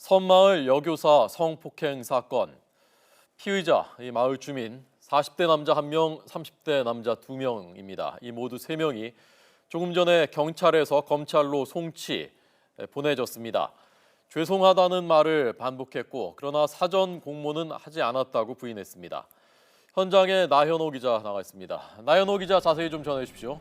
섬마을 여교사 성폭행 사건. 피의자, 이 마을 주민 40대 남자 1명, 30대 남자 2명입니다. 이 모두 3명이 조금 전에 경찰에서 검찰로 송치 보내졌습니다. 죄송하다는 말을 반복했고 그러나 사전 공모는 하지 않았다고 부인했습니다. 현장에 나현호 기자 나가 있습니다. 나현호 기자 자세히 좀 전해 주십시오.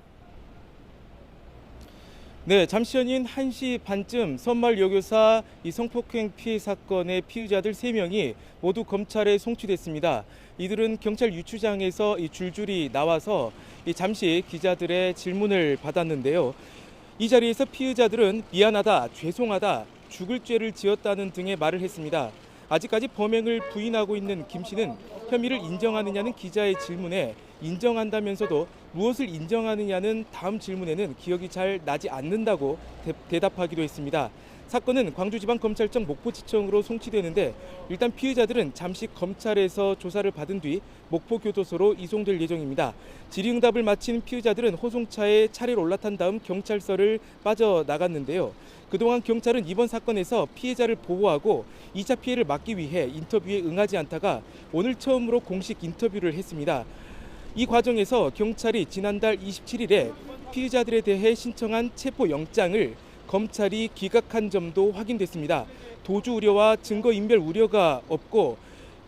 네, 잠시 전인 1시 반쯤 섬마을 여교사 이 성폭행 피해 사건의 피의자들 3명이 모두 검찰에 송치됐습니다. 이들은 경찰 유치장에서 줄줄이 나와서 잠시 기자들의 질문을 받았는데요. 이 자리에서 피의자들은 미안하다, 죄송하다, 죽을 죄를 지었다는 등의 말을 했습니다. 아직까지 범행을 부인하고 있는 김 씨는 혐의를 인정하느냐는 기자의 질문에 인정한다면서도 무엇을 인정하느냐는 다음 질문에는 기억이 잘 나지 않는다고 대답하기도 했습니다. 사건은 광주지방검찰청 목포지청으로 송치되는데 일단 피의자들은 잠시 검찰에서 조사를 받은 뒤 목포교도소로 이송될 예정입니다. 질의응답을 마친 피의자들은 호송차에 차례로 올라탄 다음 경찰서를 빠져나갔는데요. 그동안 경찰은 이번 사건에서 피해자를 보호하고 2차 피해를 막기 위해 인터뷰에 응하지 않다가 오늘 처음으로 공식 인터뷰를 했습니다. 이 과정에서 경찰이 지난달 27일에 피의자들에 대해 신청한 체포영장을 검찰이 기각한 점도 확인됐습니다. 도주 우려와 증거인멸 우려가 없고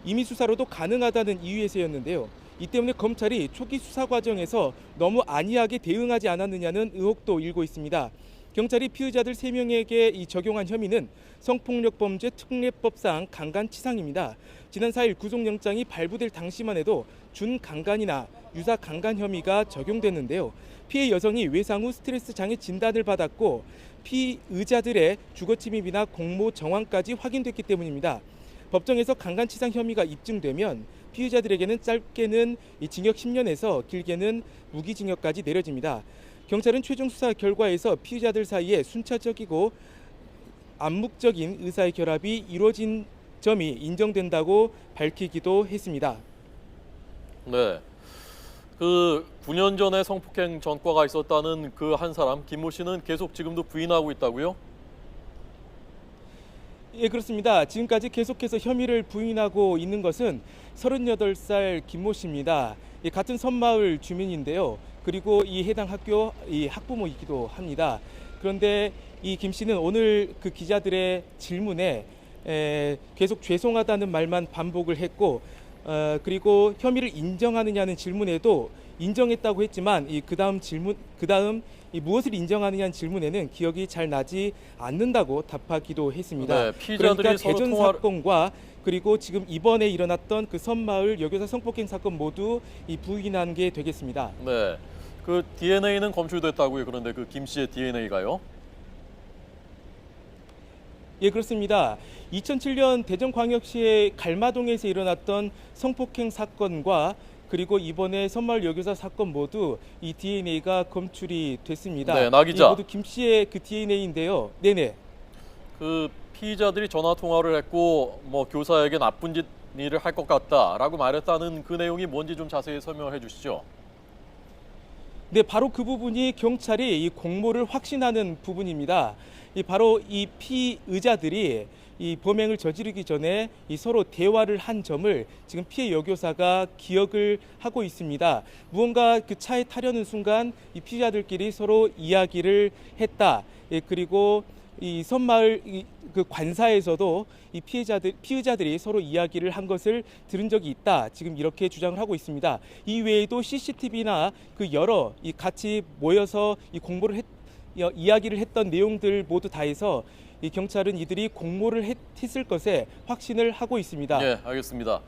임의 수사로도 가능하다는 이유에서였는데요. 이 때문에 검찰이 초기 수사 과정에서 너무 안이하게 대응하지 않았느냐는 의혹도 일고 있습니다. 경찰이 피의자들 3명에게 적용한 혐의는 성폭력범죄 특례법상 강간치상입니다. 지난 4일 구속영장이 발부될 당시만 해도 준강간이나 유사강간 혐의가 적용됐는데요. 피해 여성이 외상 후 스트레스 장애 진단을 받았고 피의자들의 주거침입이나 공모 정황까지 확인됐기 때문입니다. 법정에서 강간치상 혐의가 입증되면 피의자들에게는 짧게는 징역 10년에서 길게는 무기징역까지 내려집니다. 경찰은 최종 수사 결과에서 피의자들 사이에 순차적이고 암묵적인 의사의 결합이 이루어진 점이 인정된다고 밝히기도 했습니다. 네. 그 9년 전에 성폭행 전과가 있었다는 그 한 사람 김모 씨는 계속 지금도 부인하고 있다고요? 예, 그렇습니다. 지금까지 계속해서 혐의를 부인하고 있는 것은 38살 김모 씨입니다. 같은 섬마을 주민인데요. 그리고 이 해당 학교 학부모이기도 합니다. 그런데 이 김 씨는 오늘 그 기자들의 질문에 계속 죄송하다는 말만 반복을 했고 그리고 혐의를 인정하느냐는 질문에도 인정했다고 했지만 그다음 무엇을 인정하느냐는 질문에는 기억이 잘 나지 않는다고 답하기도 했습니다. 네, 그러니까 대전 사건과 그리고 지금 이번에 일어났던 그 섬마을 여교사 성폭행 사건 모두 부인한 게 되겠습니다. 네. 그 DNA는 검출됐다고요. 그런데 그 김 씨의 DNA가요? 예, 그렇습니다. 2007년 대전광역시의 갈마동에서 일어났던 성폭행 사건과 그리고 이번에 섬마을 여교사 사건 모두 이 DNA가 검출이 됐습니다. 네, 나 기자. 모두 김 씨의 그 DNA인데요. 네네. 그 피의자들이 전화 통화를 했고 뭐 교사에게 나쁜 일을 할 것 같다라고 말했다는 그 내용이 뭔지 좀 자세히 설명해 주시죠. 네, 바로 그 부분이 경찰이 이 공모를 확신하는 부분입니다. 바로 이 피의자들이 이 범행을 저지르기 전에 서로 대화를 한 점을 지금 피해 여교사가 기억을 하고 있습니다. 무언가 그 차에 타려는 순간 이 피의자들끼리 서로 이야기를 했다. 그리고 이 섬마을 그 관사에서도 이 피의자들이 서로 이야기를 한 것을 들은 적이 있다. 지금 이렇게 주장을 하고 있습니다. 이 외에도 CCTV나 그 여러 같이 모여서 이 공모를 이야기를 했던 내용들 모두 다 해서 이 경찰은 이들이 공모를 했을 것에 확신을 하고 있습니다. 네, 알겠습니다.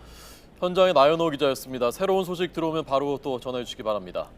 현장의 나현호 기자였습니다. 새로운 소식 들어오면 바로 또 전해 주시기 바랍니다.